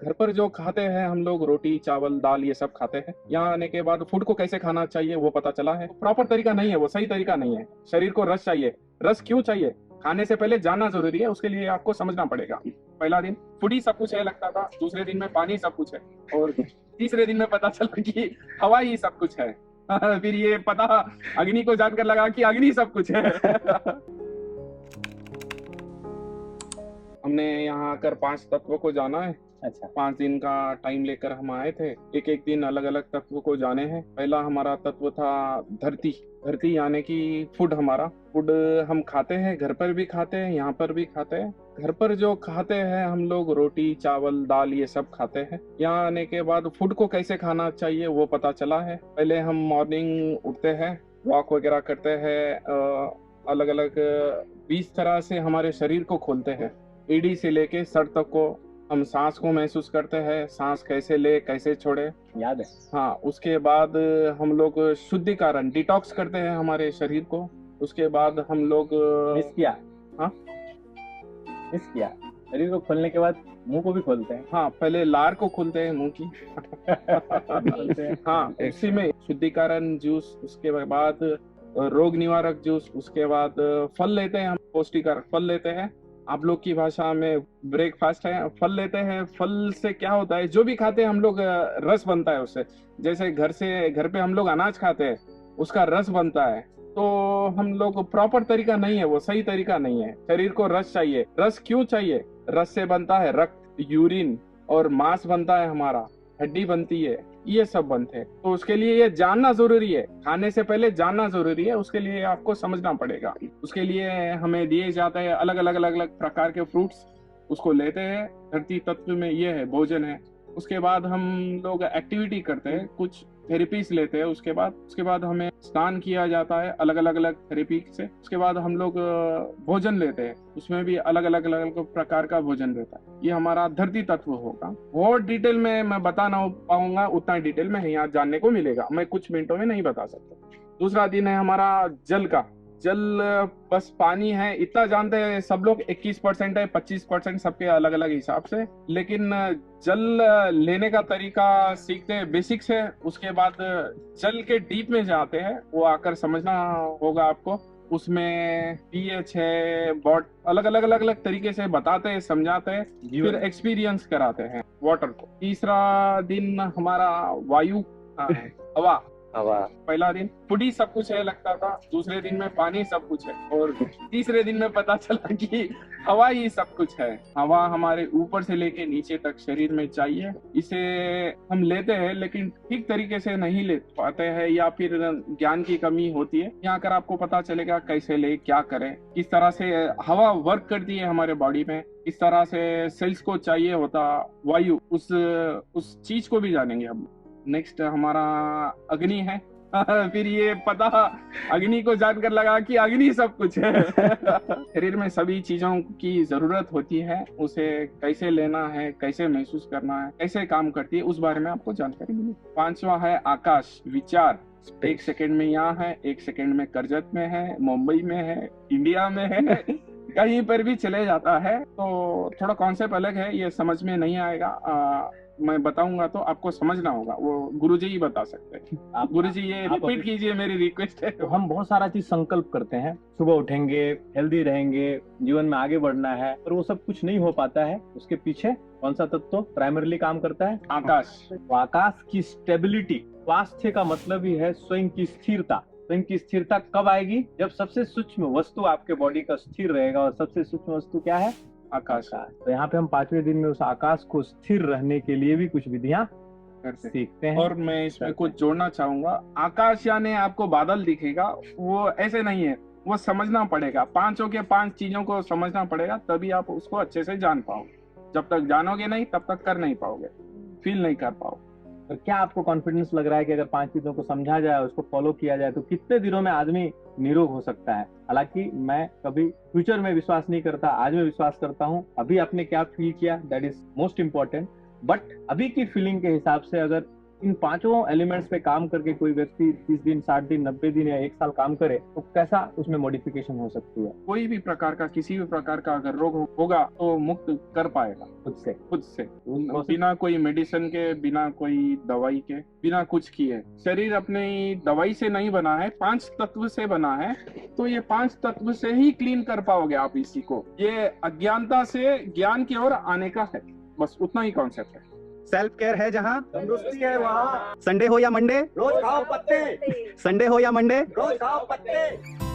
घर पर जो खाते हैं हम लोग रोटी चावल दाल ये सब खाते हैं। यहाँ आने के बाद फूड को कैसे खाना चाहिए वो पता चला है। प्रॉपर तरीका नहीं है, वो सही तरीका नहीं है। शरीर को रस चाहिए। रस क्यों चाहिए? खाने से पहले जानना जरूरी है, उसके लिए आपको समझना पड़ेगा। पहला दिन फूड ही सब कुछ है लगता था, दूसरे दिन में पानी सब कुछ है, और तीसरे दिन में पता चला कि हवा ही सब कुछ है। फिर ये पता अग्नि को जानकर लगा कि अग्नि सब कुछ है। हमने यहाँ आकर 5 तत्वों को जाना है। अच्छा, 5 दिन का टाइम लेकर हम आए थे। एक एक दिन अलग अलग तत्व को जाने हैं। पहला हमारा तत्व था धरती। धरती यानी कि फूड। हमारा फूड हम खाते हैं, घर पर भी खाते हैं, यहाँ पर भी खाते हैं। घर पर जो खाते हैं हम लोग रोटी चावल दाल ये सब खाते हैं। यहाँ आने के बाद फूड को कैसे खाना चाहिए वो पता चला है। पहले हम मॉर्निंग उठते हैं, वॉक वगैरह करते हैं, अलग अलग 20 तरह से हमारे शरीर को खोलते हैं। एड़ी से लेके सर तक को हम सांस को महसूस करते हैं, सांस कैसे ले कैसे छोड़े। याद है। हाँ, उसके बाद हम लोग शुद्धिकरण डिटॉक्स करते हैं हमारे शरीर को। उसके बाद हम लोग मिस किया। हाँ, मिस किया। शरीर को खोलने के बाद मुंह को भी खोलते हैं। हाँ, पहले लार को खोलते हैं मुंह की। खोलते हैं। हाँ, उसी में शुद्धिकरण जूस, उसके बाद रोग निवारक जूस, उसके बाद फल लेते हैं हम, पौष्टिक फल लेते हैं। आप लोग की भाषा में ब्रेकफास्ट है, फल लेते हैं। फल से क्या होता है, जो भी खाते हैं हम लोग रस बनता है उससे। जैसे घर पे हम लोग अनाज खाते हैं, उसका रस बनता है। तो हम लोग प्रॉपर तरीका नहीं है, वो सही तरीका नहीं है। शरीर को रस चाहिए। रस क्यों चाहिए? रस से बनता है रक्त, यूरिन, और मांस बनता है हमारा, हड्डी बनती है, ये सब बनते हैं। तो उसके लिए ये जानना जरूरी है। खाने से पहले जानना जरूरी है, उसके लिए आपको समझना पड़ेगा। उसके लिए हमें दिए जाते हैं अलग अलग प्रकार के फ्रूट्स, उसको लेते हैं। धरती तत्व में ये है, भोजन है। उसके बाद हम लोग एक्टिविटी करते हैं, कुछ थेरेपीज लेते हैं। उसके बाद हमें स्नान किया जाता है अलग अलग थेरेपी से। उसके बाद हम लोग भोजन लेते हैं, उसमें भी अलग अलग प्रकार का भोजन रहता है। ये हमारा धरती तत्व होगा। बहुत डिटेल में मैं बता ना पाऊंगा, उतना डिटेल में यहाँ जानने को मिलेगा, मैं कुछ मिनटों में नहीं बता सकता। दूसरा दिन है हमारा जल का। जल बस पानी है, इतना जानते हैं सब लोग। 21% है, 25% सबके अलग अलग हिसाब से। लेकिन जल लेने का तरीका सीखते हैं, बेसिक्स है। उसके बाद जल के डीप में जाते हैं, वो आकर समझना होगा आपको। उसमें पीएच है, बहुत अलग अलग तरीके से बताते हैं, समझाते हैं, फिर एक्सपीरियंस कराते हैं वाटर को। तीसरा दिन हमारा वायु, हवा। पहला दिन फूडी सब कुछ है लगता था, दूसरे दिन में पानी सब कुछ है, और तीसरे दिन में पता चला कि हवा ही सब कुछ है। हवा हमारे ऊपर से लेके नीचे तक शरीर में चाहिए। इसे हम लेते हैं लेकिन ठीक तरीके से नहीं ले पाते हैं, या फिर ज्ञान की कमी होती है। यहाँ कर आपको पता चलेगा कैसे ले, क्या करें, किस तरह से हवा वर्क करती है हमारे बॉडी में, किस तरह से सेल्स को चाहिए होता वायु, उस चीज को भी जानेंगे हम। नेक्स्ट हमारा अग्नि है। फिर ये पता अग्नि को जानकर लगा कि अग्नि सब कुछ है। शरीर में सभी चीजों की जरूरत होती है, उसे कैसे लेना है, कैसे महसूस करना है, कैसे काम करती है, उस बारे में आपको जानकारी मिली। 5वां है आकाश, विचार। 1 सेकंड में यहाँ है, 1 सेकंड में करजत में है, मुंबई में है, इंडिया में है, कहीं पर भी चले जाता है। तो थोड़ा कॉन्सेप्ट अलग है, ये समझ में नहीं आएगा। मैं बताऊंगा तो आपको समझना होगा, वो गुरुजी ही बता सकते हैं। गुरुजी ये रिपीट कीजिए, मेरी रिक्वेस्ट है। तो हम बहुत सारा चीज संकल्प करते हैं, सुबह उठेंगे, हेल्दी रहेंगे, जीवन में आगे बढ़ना है, पर वो सब कुछ नहीं हो पाता है। उसके पीछे कौन सा तत्व प्राइमरीली काम करता है? आकाश। तो आकाश की स्टेबिलिटी, स्वास्थ्य का मतलब ही है स्वयं की स्थिरता। स्वयं की स्थिरता कब आएगी? जब सबसे सूक्ष्म वस्तु आपके बॉडी का स्थिर रहेगा, और सबसे सूक्ष्म वस्तु क्या है? आकाश। तो यहाँ पे हम 5वें दिन में उस आकाश को स्थिर रहने के लिए भी कुछ विधियां सीखते हैं। और मैं इसमें कुछ जोड़ना चाहूंगा। आकाश यानी आपको बादल दिखेगा, वो ऐसे नहीं है, वो समझना पड़ेगा। 5 के 5 चीजों को समझना पड़ेगा, तभी आप उसको अच्छे से जान पाओगे। जब तक जानोगे नहीं तब तक कर नहीं पाओगे, फील नहीं कर पाओगे। तो क्या आपको कॉन्फिडेंस लग रहा है कि अगर 5 चीजों को समझा जाए, उसको फॉलो किया जाए, तो कितने दिनों में आदमी निरोग हो सकता है? हालांकि मैं कभी फ्यूचर में विश्वास नहीं करता, आज मैं विश्वास करता हूँ। अभी आपने क्या फील किया, that is most important. But अभी की फीलिंग के हिसाब से अगर इन पांचों एलिमेंट्स पे काम करके कोई व्यक्ति 30 दिन, 60 दिन, 90 दिन या 1 साल काम करे तो कैसा उसमें मॉडिफिकेशन हो सकती है? कोई भी प्रकार का, किसी भी प्रकार का अगर रोग होगा तो मुक्त कर पाएगा खुद से बिना कोई मेडिसिन के, बिना कोई दवाई के, बिना कुछ किए। शरीर अपनी दवाई से नहीं बना है, 5 तत्व से बना है, तो ये 5 तत्व से ही क्लीन कर पाओगे आप इसी को। ये अज्ञानता से ज्ञान की ओर आने का है, बस उतना ही कॉन्सेप्ट है। सेल्फ केयर है जहाँ तंदुरुस्ती है वहाँ। संडे हो या मंडे, रोज खाओ पत्ते, संडे हो या मंडे, रोज खाओ पत्ते।